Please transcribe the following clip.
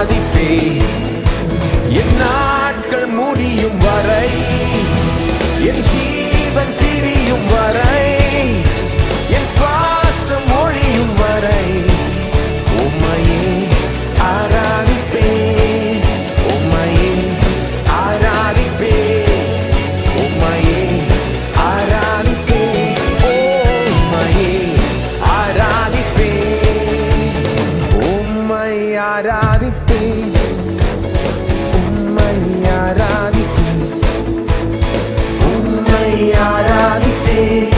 ஆராதிப்பேன். என் நாட்கள் முடியும் வரை, என் ஜீவன் பிரியும் வரை, என் சுவாசம் ஒழியும் வரை உம்மையே ஆராதிப்பேன். உம்மையே ஆராதிப்பேன். உம்மையே ஆராதிப்பேன். உம்மையே ஆராதிப்பேன். உம்மை ஆராதிப்பேன். உம்மை ஆராதிப்பேன். உம்மை ஆராதிப்பேன்.